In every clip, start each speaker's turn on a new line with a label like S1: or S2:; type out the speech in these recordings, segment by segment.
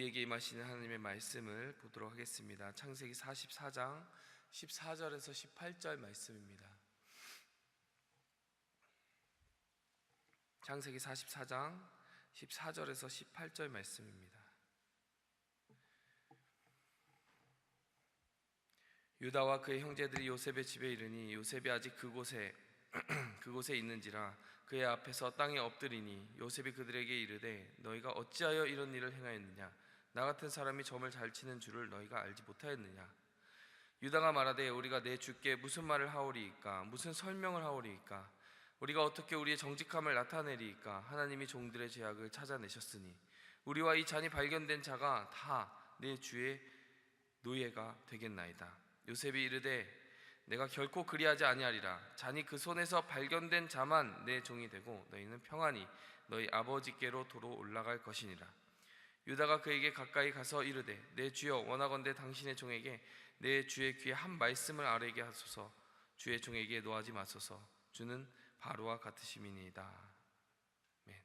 S1: 우리에게 임하시는 하나님의 말씀을 보도록 하겠습니다. 창세기 44장 14절에서 18절 말씀입니다. 창세기 44장 14절에서 18절 말씀입니다. 유다와 그의 형제들이 요셉의 집에 이르니 요셉이 아직 그곳에 있는지라 그의 앞에서 땅에 엎드리니 요셉이 그들에게 이르되 너희가 어찌하여 이런 일을 행하였느냐? 나 같은 사람이 점을 잘 치는 줄을 너희가 알지 못하였느냐? 유다가 말하되 우리가 내 주께 무슨 말을 하오리이까? 무슨 설명을 하오리이까? 우리가 어떻게 우리의 정직함을 나타내리이까? 하나님이 종들의 죄악을 찾아내셨으니 우리와 이 잔이 발견된 자가 다 내 주의 노예가 되겠나이다. 요셉이 이르되 내가 결코 그리하지 아니하리라. 잔이 그 손에서 발견된 자만 내 종이 되고 너희는 평안히 너희 아버지께로 도로 올라갈 것이니라. 유다가 그에게 가까이 가서 이르되 내 주여 원하건대 당신의 종에게 내 주의 귀에 한 말씀을 아뢰게 하소서. 주의 종에게 노하지 마소서. 주는 바로와 같으심이니이다. 아멘.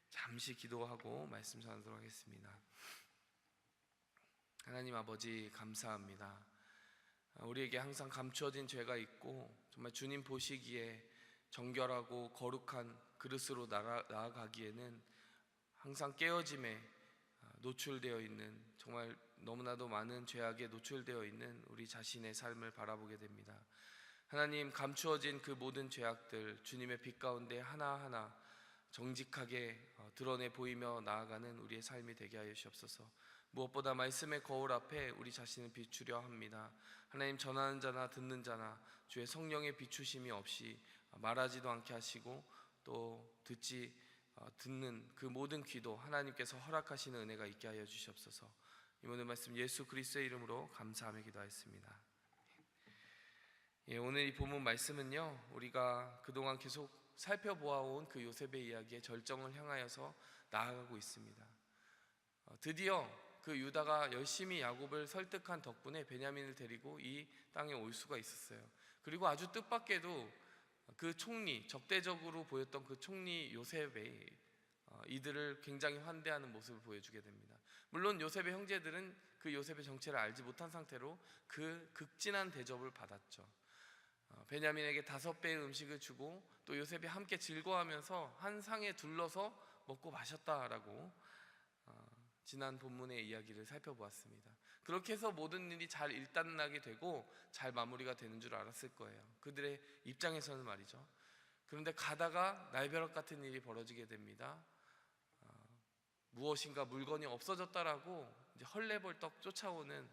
S1: 잠시 기도하고 말씀 전하도록 하겠습니다. 하나님 아버지 감사합니다. 우리에게 항상 감추어진 죄가 있고 정말 주님 보시기에 정결하고 거룩한 그릇으로 나아가기에는 항상 깨어짐에 노출되어 있는, 정말 너무나도 많은 죄악에 노출되어 있는 우리 자신의 삶을 바라보게 됩니다. 하나님, 감추어진 그 모든 죄악들 주님의 빛 가운데 하나하나 정직하게 드러내 보이며 나아가는 우리의 삶이 되게 하여 주옵소서. 무엇보다 말씀의 거울 앞에 우리 자신을 비추려 합니다. 하나님, 전하는 자나 듣는 자나 주의 성령의 비추심이 없이 말하지도 않게 하시고 또 듣는 그 모든 귀도 하나님께서 허락하시는 은혜가 있게 하여 주시옵소서. 이 모든 말씀 예수 그리스도의 이름으로 감사하며 기도하였습니다. 오늘 이 본문 말씀은요, 우리가 그동안 계속 살펴보아온 그 요셉의 이야기의 절정을 향하여서 나아가고 있습니다. 드디어 그 유다가 열심히 야곱을 설득한 덕분에 베냐민을 데리고 이 땅에 올 수가 있었어요. 그리고 아주 뜻밖에도 그 총리, 적대적으로 보였던 그 총리 요셉이 이들을 굉장히 환대하는 모습을 보여주게 됩니다. 물론 요셉의 형제들은 그 요셉의 정체를 알지 못한 상태로 그 극진한 대접을 받았죠. 베냐민에게 5배의 음식을 주고 또 요셉이 함께 즐거워하면서 한 상에 둘러서 먹고 마셨다라고 지난 본문의 이야기를 살펴보았습니다. 그렇게 해서 모든 일이 잘 일단나게 되고 잘 마무리가 되는 줄 알았을 거예요, 그들의 입장에서는 말이죠. 그런데 가다가 날벼락 같은 일이 벌어지게 됩니다. 무엇인가 물건이 없어졌다라고 이제 헐레벌떡 쫓아오는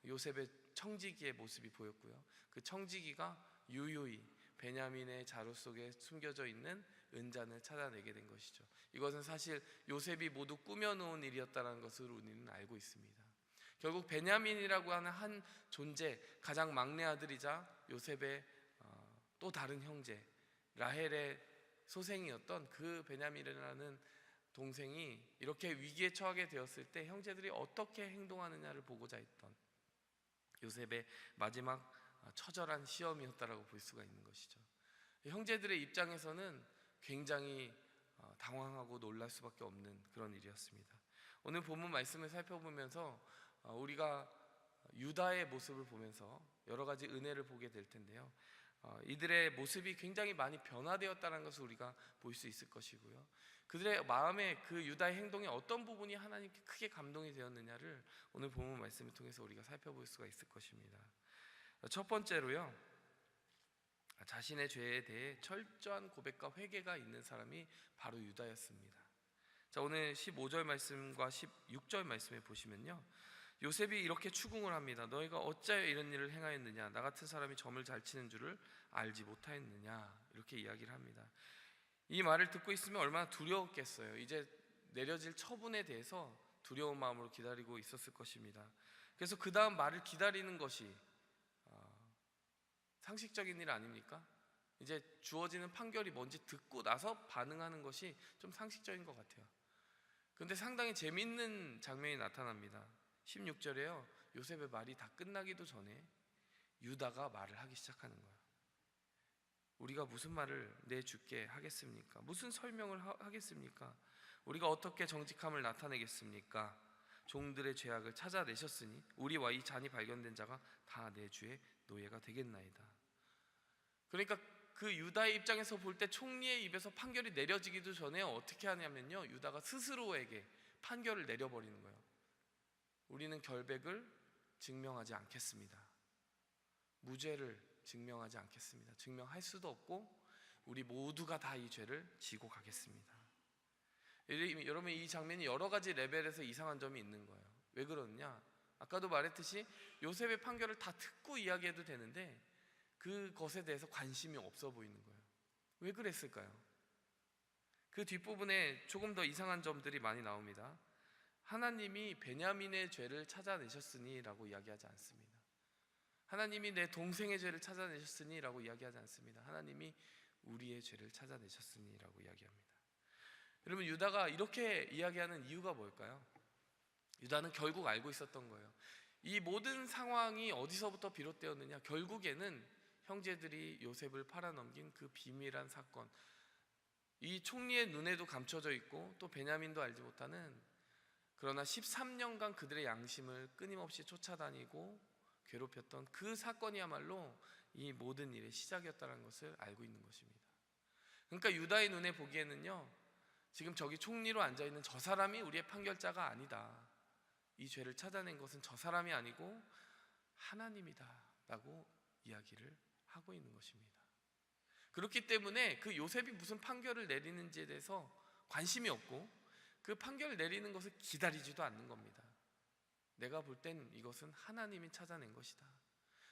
S1: 요셉의 청지기의 모습이 보였고요, 그 청지기가 유유히 베냐민의 자루 속에 숨겨져 있는 은잔을 찾아내게 된 것이죠. 이것은 사실 요셉이 모두 꾸며놓은 일이었다는 것을 우리는 알고 있습니다. 결국 베냐민이라고 하는 한 존재, 가장 막내 아들이자 요셉의 또 다른 형제 라헬의 소생이었던 그 베냐민이라는 동생이 이렇게 위기에 처하게 되었을 때 형제들이 어떻게 행동하느냐를 보고자 했던 요셉의 마지막 처절한 시험이었다라고 볼 수가 있는 것이죠. 형제들의 입장에서는 굉장히 당황하고 놀랄 수밖에 없는 그런 일이었습니다. 오늘 본문 말씀을 살펴보면서 우리가 유다의 모습을 보면서 여러 가지 은혜를 보게 될 텐데요, 이들의 모습이 굉장히 많이 변화되었다는 것을 우리가 볼 수 있을 것이고요, 그들의 마음에 그 유다의 행동에 어떤 부분이 하나님께 크게 감동이 되었느냐를 오늘 본문 말씀을 통해서 우리가 살펴볼 수가 있을 것입니다. 첫 번째로요, 자신의 죄에 대해 철저한 고백과 회개가 있는 사람이 바로 유다였습니다. 자, 오늘 15절 말씀과 16절 말씀에 보시면요, 요셉이 이렇게 추궁을 합니다. 너희가 어찌하여 이런 일을 행하였느냐? 나 같은 사람이 점을 잘 치는 줄을 알지 못하였느냐? 이렇게 이야기를 합니다. 이 말을 듣고 있으면 얼마나 두려웠겠어요. 이제 내려질 처분에 대해서 두려운 마음으로 기다리고 있었을 것입니다. 그래서 그 다음 말을 기다리는 것이 상식적인 일 아닙니까? 이제 주어지는 판결이 뭔지 듣고 나서 반응하는 것이 좀 상식적인 것 같아요. 그런데 상당히 재미있는 장면이 나타납니다. 16절에요, 요셉의 말이 다 끝나기도 전에 유다가 말을 하기 시작하는 거예요. 우리가 무슨 말을 내 주께 하겠습니까? 무슨 설명을 하겠습니까? 우리가 어떻게 정직함을 나타내겠습니까? 종들의 죄악을 찾아내셨으니 우리와 이 잔이 발견된 자가 다 내 주의 노예가 되겠나이다. 그러니까 그 유다의 입장에서 볼 때 총리의 입에서 판결이 내려지기도 전에 어떻게 하냐면요, 유다가 스스로에게 판결을 내려버리는 거예요. 우리는 결백을 증명하지 않겠습니다. 무죄를 증명하지 않겠습니다. 증명할 수도 없고 우리 모두가 다 이 죄를 지고 가겠습니다. 여러분, 이 장면이 여러 가지 레벨에서 이상한 점이 있는 거예요. 왜 그러느냐? 아까도 말했듯이 요셉의 판결을 다 듣고 이야기해도 되는데 그것에 대해서 관심이 없어 보이는 거예요. 왜 그랬을까요? 그 뒷부분에 조금 더 이상한 점들이 많이 나옵니다. 하나님이 베냐민의 죄를 찾아내셨으니 라고 이야기하지 않습니다. 하나님이 내 동생의 죄를 찾아내셨으니 라고 이야기하지 않습니다. 하나님이 우리의 죄를 찾아내셨으니 라고 이야기합니다. 여러분, 유다가 이렇게 이야기하는 이유가 뭘까요? 유다는 결국 알고 있었던 거예요. 이 모든 상황이 어디서부터 비롯되었느냐? 결국에는 형제들이 요셉을 팔아넘긴 그 비밀한 사건, 이 총리의 눈에도 감춰져 있고 또 베냐민도 알지 못하는, 그러나 13년간 그들의 양심을 끊임없이 쫓아다니고 괴롭혔던 그 사건이야말로 이 모든 일의 시작이었다는 것을 알고 있는 것입니다. 그러니까 유다의 눈에 보기에는요, 지금 저기 총리로 앉아있는 저 사람이 우리의 판결자가 아니다, 이 죄를 찾아낸 것은 저 사람이 아니고 하나님이다 라고 이야기를 하고 있는 것입니다. 그렇기 때문에 그 요셉이 무슨 판결을 내리는지에 대해서 관심이 없고 그 판결을 내리는 것을 기다리지도 않는 겁니다. 내가 볼 땐 이것은 하나님이 찾아낸 것이다.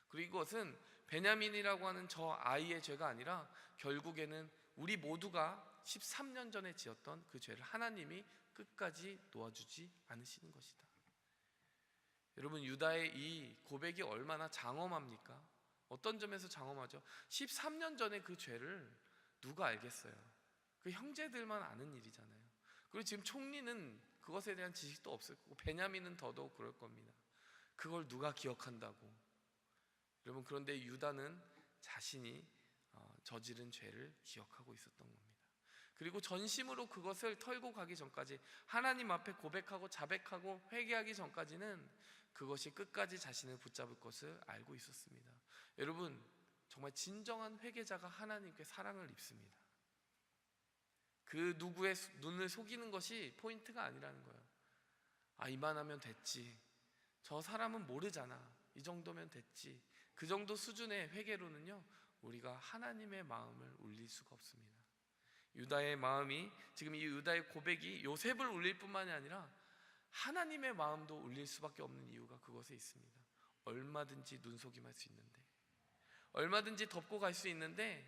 S1: 그리고 이것은 베냐민이라고 하는 저 아이의 죄가 아니라 결국에는 우리 모두가 13년 전에 지었던 그 죄를 하나님이 끝까지 놓아주지 않으시는 것이다. 여러분, 유다의 이 고백이 얼마나 장엄합니까? 어떤 점에서 장엄하죠? 13년 전에 그 죄를 누가 알겠어요? 그 형제들만 아는 일이잖아요. 그리고 지금 총리는 그것에 대한 지식도 없을 거고 베냐민은 더더욱 그럴 겁니다. 그걸 누가 기억한다고? 여러분, 그런데 유다는 자신이 저지른 죄를 기억하고 있었던 겁니다. 그리고 전심으로 그것을 털고 가기 전까지, 하나님 앞에 고백하고 자백하고 회개하기 전까지는 그것이 끝까지 자신을 붙잡을 것을 알고 있었습니다. 여러분, 정말 진정한 회개자가 하나님께 사랑을 입습니다. 그 누구의 눈을 속이는 것이 포인트가 아니라는 거예요. 아, 이만하면 됐지, 저 사람은 모르잖아, 이 정도면 됐지, 그 정도 수준의 회개로는요 우리가 하나님의 마음을 울릴 수가 없습니다. 유다의 마음이, 지금 이 유다의 고백이 요셉을 울릴 뿐만이 아니라 하나님의 마음도 울릴 수밖에 없는 이유가 그것에 있습니다. 얼마든지 눈속임할 수 있는데, 얼마든지 덮고 갈 수 있는데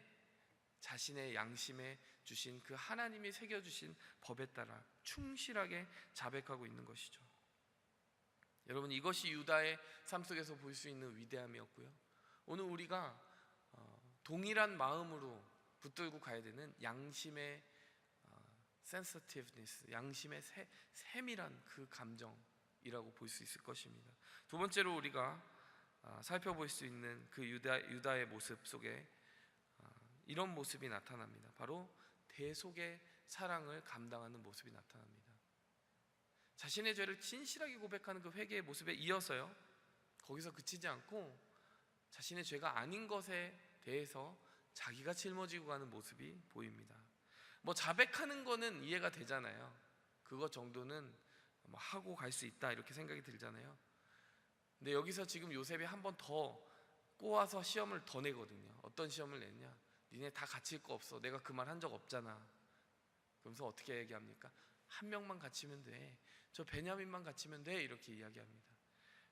S1: 자신의 양심에 주신 그 하나님이 새겨주신 법에 따라 충실하게 자백하고 있는 것이죠. 여러분, 이것이 유다의 삶 속에서 볼 수 있는 위대함이었고요, 오늘 우리가 동일한 마음으로 붙들고 가야 되는 양심의 sensitiveness, 양심의 세밀한 그 감정이라고 볼 수 있을 것입니다. 두 번째로 우리가 살펴볼 수 있는 그 유다의 모습 속에 이런 모습이 나타납니다. 바로 대속의 사랑을 감당하는 모습이 나타납니다. 자신의 죄를 진실하게 고백하는 그 회개의 모습에 이어서요, 거기서 그치지 않고 자신의 죄가 아닌 것에 대해서 자기가 짊어지고 가는 모습이 보입니다. 뭐 자백하는 거는 이해가 되잖아요. 그것 정도는 뭐 하고 갈 수 있다 이렇게 생각이 들잖아요. 근데 여기서 지금 요셉이 한 번 더 꼬아서 시험을 더 내거든요. 어떤 시험을 냈냐? 니네 다 갇힐 거 없어, 내가 그 말 한 적 없잖아. 그러면서 어떻게 얘기합니까? 한 명만 갇히면 돼, 저 베냐민만 갇히면 돼, 이렇게 이야기합니다.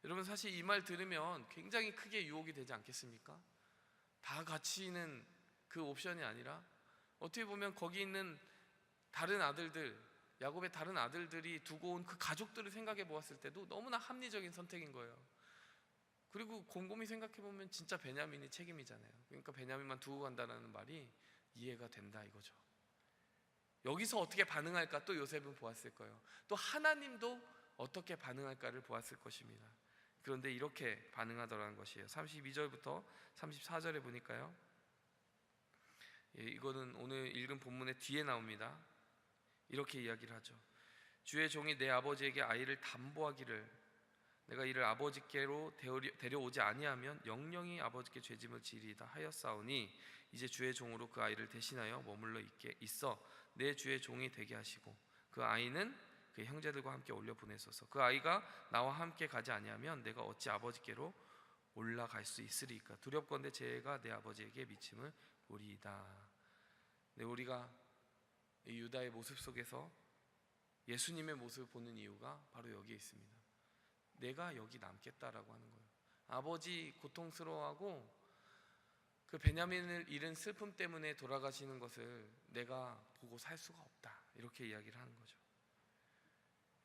S1: 여러분, 사실 이 말 들으면 굉장히 크게 유혹이 되지 않겠습니까? 다 갇히는 그 옵션이 아니라 어떻게 보면 거기 있는 다른 아들들, 야곱의 다른 아들들이 두고 온 그 가족들을 생각해 보았을 때도 너무나 합리적인 선택인 거예요. 그리고 곰곰이 생각해 보면 진짜 베냐민이 책임이잖아요. 그러니까 베냐민만 두고 간다는 말이 이해가 된다 이거죠. 여기서 어떻게 반응할까 또 요셉은 보았을 거예요. 또 하나님도 어떻게 반응할까를 보았을 것입니다. 그런데 이렇게 반응하더라는 것이에요. 32절부터 34절에 보니까요, 이거는 오늘 읽은 본문의 뒤에 나옵니다. 이렇게 이야기를 하죠. 주의 종이 내 아버지에게 아이를 담보하기를 내가 이를 아버지께로 데려오지 아니하면 영영이 아버지께 죄짐을 지리이다 하였사오니 이제 주의 종으로 그 아이를 대신하여 머물러 있어 내 주의 종이 되게 하시고 그 아이는 그 형제들과 함께 올려 보내소서. 그 아이가 나와 함께 가지 아니하면 내가 어찌 아버지께로 올라갈 수 있으리까? 두렵건대 제가 내 아버지에게 미침을 보리이다. 네, 우리가 이 유다의 모습 속에서 예수님의 모습을 보는 이유가 바로 여기에 있습니다. 내가 여기 남겠다라고 하는 거예요. 아버지 고통스러워하고 그 베냐민을 잃은 슬픔 때문에 돌아가시는 것을 내가 보고 살 수가 없다, 이렇게 이야기를 하는 거죠.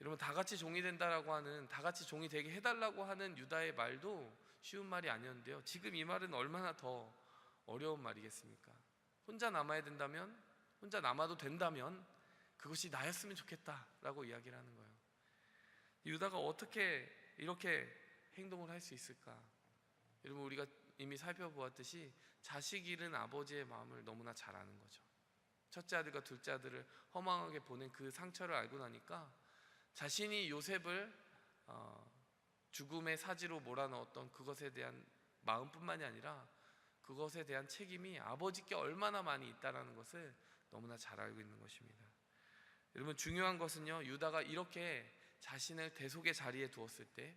S1: 여러분, 다 같이 종이 된다라고 하는, 다 같이 종이 되게 해달라고 하는 유다의 말도 쉬운 말이 아니었는데요, 지금 이 말은 얼마나 더 어려운 말이겠습니까? 혼자 남아야 된다면, 혼자 남아도 된다면 그것이 나였으면 좋겠다라고 이야기를 하는 거예요. 유다가 어떻게 이렇게 행동을 할 수 있을까? 여러분, 우리가 이미 살펴보았듯이 자식 잃은 아버지의 마음을 너무나 잘 아는 거죠. 첫째 아들과 둘째 아들을 허망하게 보낸 그 상처를 알고 나니까 자신이 요셉을 죽음의 사지로 몰아넣었던 그것에 대한 마음뿐만이 아니라 그것에 대한 책임이 아버지께 얼마나 많이 있다는 것을 너무나 잘 알고 있는 것입니다. 여러분, 중요한 것은요, 유다가 이렇게 자신을 대속의 자리에 두었을 때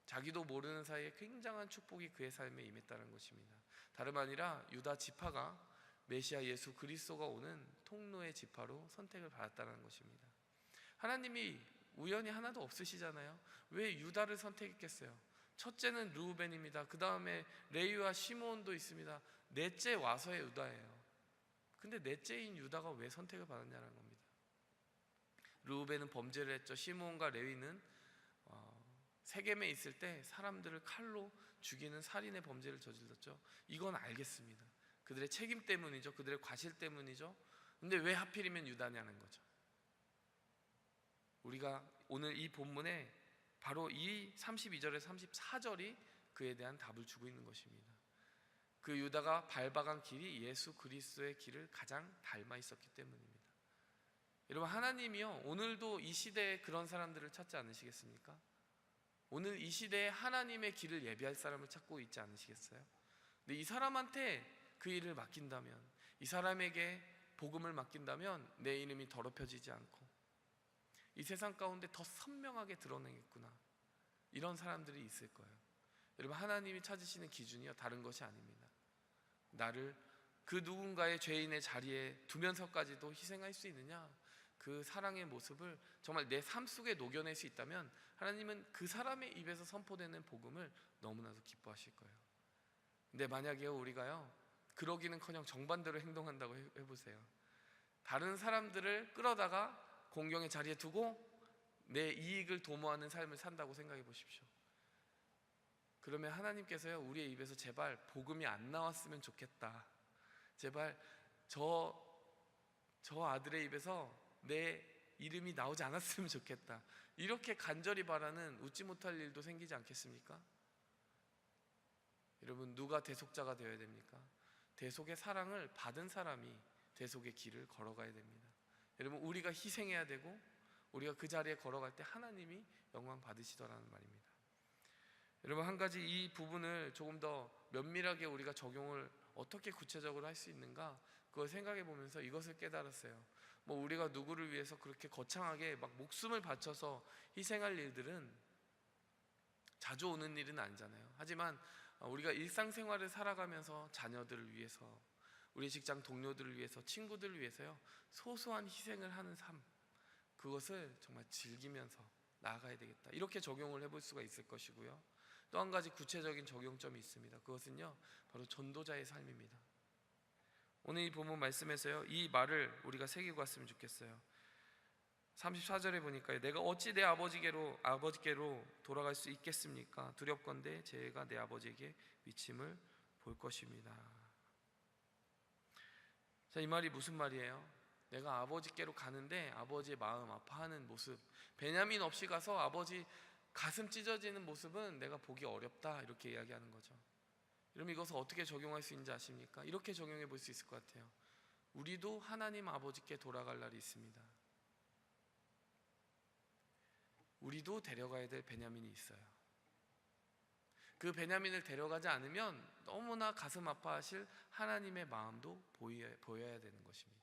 S1: 자기도 모르는 사이에 굉장한 축복이 그의 삶에 임했다는 것입니다. 다름 아니라 유다 지파가 메시아 예수 그리스도가 오는 통로의 지파로 선택을 받았다는 것입니다. 하나님이 우연이 하나도 없으시잖아요. 왜 유다를 선택했겠어요? 첫째는 르우벤입니다. 그 다음에 레위와 시므온도 있습니다. 넷째 와서의 유다예요. 근데 넷째인 유다가 왜 선택을 받았냐는 겁니다. 르우벤은 범죄를 했죠. 시므온과 레위는 세겜에 있을 때 사람들을 칼로 죽이는 살인의 범죄를 저질렀죠. 이건 알겠습니다. 그들의 책임 때문이죠. 그들의 과실 때문이죠. 근데 왜 하필이면 유다냐는 거죠. 우리가 오늘 이 본문에 바로 이 32절에서 34절이 그에 대한 답을 주고 있는 것입니다. 그 유다가 밟아간 길이 예수 그리스도의 길을 가장 닮아 있었기 때문입니다. 여러분, 하나님이요, 오늘도 이 시대에 그런 사람들을 찾지 않으시겠습니까? 오늘 이 시대에 하나님의 길을 예비할 사람을 찾고 있지 않으시겠어요? 근데 이 사람한테 그 일을 맡긴다면, 이 사람에게 복음을 맡긴다면 내 이름이 더럽혀지지 않고 이 세상 가운데 더 선명하게 드러내겠구나, 이런 사람들이 있을 거예요. 여러분, 하나님이 찾으시는 기준이요, 다른 것이 아닙니다. 나를 그 누군가의 죄인의 자리에 두면서까지도 희생할 수 있느냐, 그 사랑의 모습을 정말 내 삶 속에 녹여낼 수 있다면 하나님은 그 사람의 입에서 선포되는 복음을 너무나도 기뻐하실 거예요. 근데 만약에요, 우리가요, 그러기는커녕 정반대로 행동한다고 해보세요. 다른 사람들을 끌어다가 공경의 자리에 두고 내 이익을 도모하는 삶을 산다고 생각해 보십시오. 그러면 하나님께서요, 우리의 입에서 제발 복음이 안 나왔으면 좋겠다, 제발 저 아들의 입에서 내 이름이 나오지 않았으면 좋겠다, 이렇게 간절히 바라는 웃지 못할 일도 생기지 않겠습니까? 여러분, 누가 대속자가 되어야 됩니까? 대속의 사랑을 받은 사람이 대속의 길을 걸어가야 됩니다. 여러분, 우리가 희생해야 되고 우리가 그 자리에 걸어갈 때 하나님이 영광 받으시더라는 말입니다. 여러분, 한 가지 이 부분을 조금 더 면밀하게 우리가 적용을 어떻게 구체적으로 할 수 있는가, 그걸 생각해 보면서 이것을 깨달았어요. 우리가 누구를 위해서 그렇게 거창하게 막 목숨을 바쳐서 희생할 일들은 자주 오는 일은 아니잖아요. 하지만 우리가 일상생활을 살아가면서 자녀들을 위해서, 우리 직장 동료들을 위해서, 친구들을 위해서요, 소소한 희생을 하는 삶, 그것을 정말 즐기면서 나아가야 되겠다, 이렇게 적용을 해볼 수가 있을 것이고요. 또 한 가지 구체적인 적용점이 있습니다. 그것은요, 바로 전도자의 삶입니다. 오늘 이 본문 말씀에서요, 이 말을 우리가 새기고 갔으면 좋겠어요. 34절에 보니까 내가 어찌 내 아버지께로 돌아갈 수 있겠습니까? 두렵건대 제가 내 아버지에게 미침을 볼 것입니다. 자, 이 말이 무슨 말이에요? 내가 아버지께로 가는데 아버지의 마음 아파하는 모습, 베냐민 없이 가서 아버지 가슴 찢어지는 모습은 내가 보기 어렵다, 이렇게 이야기하는 거죠. 여러분, 이것을 어떻게 적용할 수 있는지 아십니까? 이렇게 적용해 볼 수 있을 것 같아요. 우리도 하나님 아버지께 돌아갈 날이 있습니다. 우리도 데려가야 될 베냐민이 있어요. 그 베냐민을 데려가지 않으면 너무나 가슴 아파하실 하나님의 마음도 보여야 되는 것입니다.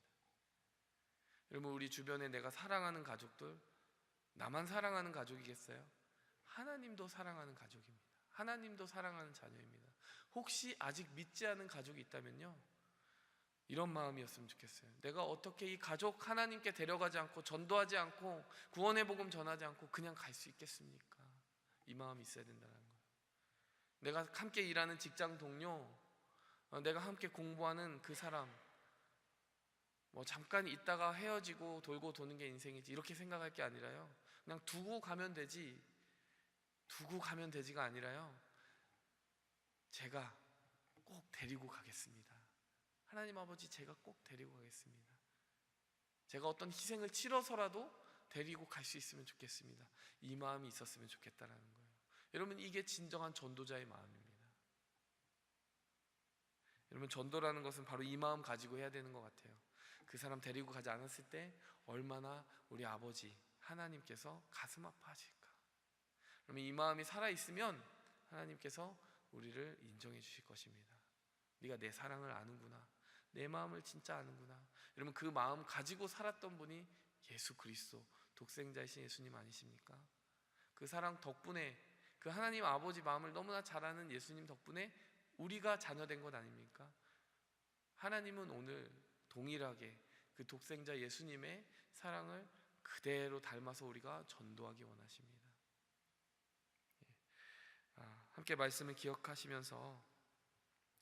S1: 여러분, 우리 주변에 내가 사랑하는 가족들, 나만 사랑하는 가족이겠어요? 하나님도 사랑하는 가족입니다. 하나님도 사랑하는 자녀입니다. 혹시 아직 믿지 않은 가족이 있다면요, 이런 마음이었으면 좋겠어요. 내가 어떻게 이 가족 하나님께 데려가지 않고 전도하지 않고 구원의 복음 전하지 않고 그냥 갈 수 있겠습니까? 이 마음이 있어야 된다는 거예요. 내가 함께 일하는 직장 동료, 내가 함께 공부하는 그 사람, 잠깐 있다가 헤어지고 돌고 도는 게 인생이지 이렇게 생각할 게 아니라요, 그냥 두고 가면 되지가 아니라요, 제가 꼭 데리고 가겠습니다. 하나님 아버지, 제가 꼭 데리고 가겠습니다. 제가 어떤 희생을 치러서라도 데리고 갈 수 있으면 좋겠습니다. 이 마음이 있었으면 좋겠다라는 거예요. 여러분, 이게 진정한 전도자의 마음입니다. 여러분, 전도라는 것은 바로 이 마음 가지고 해야 되는 것 같아요. 그 사람 데리고 가지 않았을 때 얼마나 우리 아버지 하나님께서 가슴 아파하실까. 그러면 이 마음이 살아있으면 하나님께서 우리를 인정해 주실 것입니다. 네가 내 사랑을 아는구나, 내 마음을 진짜 아는구나. 여러분, 그 마음 가지고 살았던 분이 예수 그리스도, 독생자이신 예수님 아니십니까? 그 사랑 덕분에, 그 하나님 아버지 마음을 너무나 잘 아는 예수님 덕분에 우리가 자녀된 것 아닙니까? 하나님은 오늘 동일하게 그 독생자 예수님의 사랑을 그대로 닮아서 우리가 전도하기 원하십니다. 함께 말씀을 기억하시면서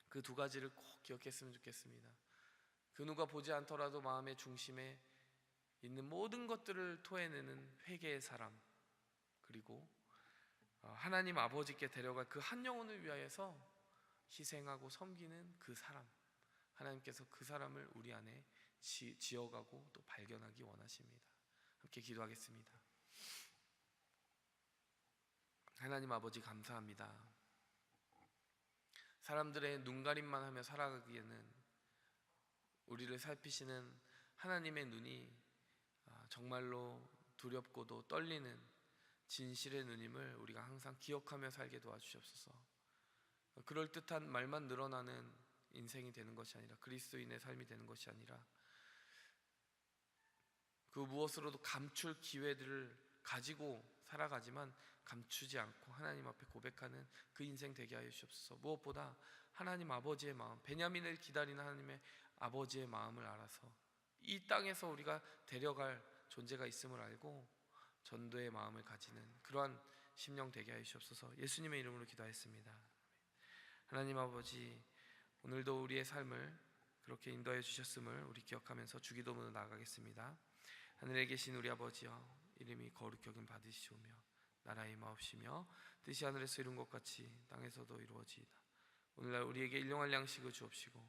S1: 그 두 가지를 꼭 기억했으면 좋겠습니다. 그 누가 보지 않더라도 마음의 중심에 있는 모든 것들을 토해내는 회개의 사람, 그리고 하나님 아버지께 데려갈 그 한 영혼을 위하여서 희생하고 섬기는 그 사람, 하나님께서 그 사람을 우리 안에 지어가고 또 발견하기 원하십니다. 함께 기도하겠습니다. 하나님 아버지, 감사합니다. 사람들의 눈가림만 하며 살아가기에는 우리를 살피시는 하나님의 눈이 정말로 두렵고도 떨리는 진실의 눈임을 우리가 항상 기억하며 살게 도와주시옵소서. 그럴듯한 말만 늘어나는 인생이 되는 것이 아니라, 그리스도인의 삶이 되는 것이 아니라, 그 무엇으로도 감출 기회들을 가지고 살아가지만 감추지 않고 하나님 앞에 고백하는 그 인생 되게 하여 주시옵소서. 무엇보다 하나님 아버지의 마음, 베냐민을 기다리는 하나님의 아버지의 마음을 알아서 이 땅에서 우리가 데려갈 존재가 있음을 알고 전도의 마음을 가지는 그러한 심령 되게 하여 주시옵소서. 예수님의 이름으로 기도하였습니다. 하나님 아버지, 오늘도 우리의 삶을 그렇게 인도하여 주셨음을 우리 기억하면서 주기도문으로 나아가겠습니다. 하늘에 계신 우리 아버지여, 이름이 거룩히 여김 받으시오며 나라의 임하옵시며 뜻이 하늘에서 이룬 것 같이 땅에서도 이루어지이다. 오늘날 우리에게 일용할 양식을 주옵시고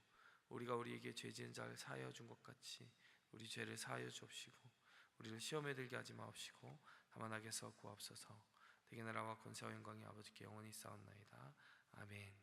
S1: 우리가 우리에게 죄 지은 자를 사하여 준 것 같이 우리 죄를 사하여 주옵시고 우리를 시험에 들게 하지 마옵시고 다만 악에서 구하옵소서. 대개 나라와 권세와 영광이 아버지께 영원히 있사옵나이다. 아멘.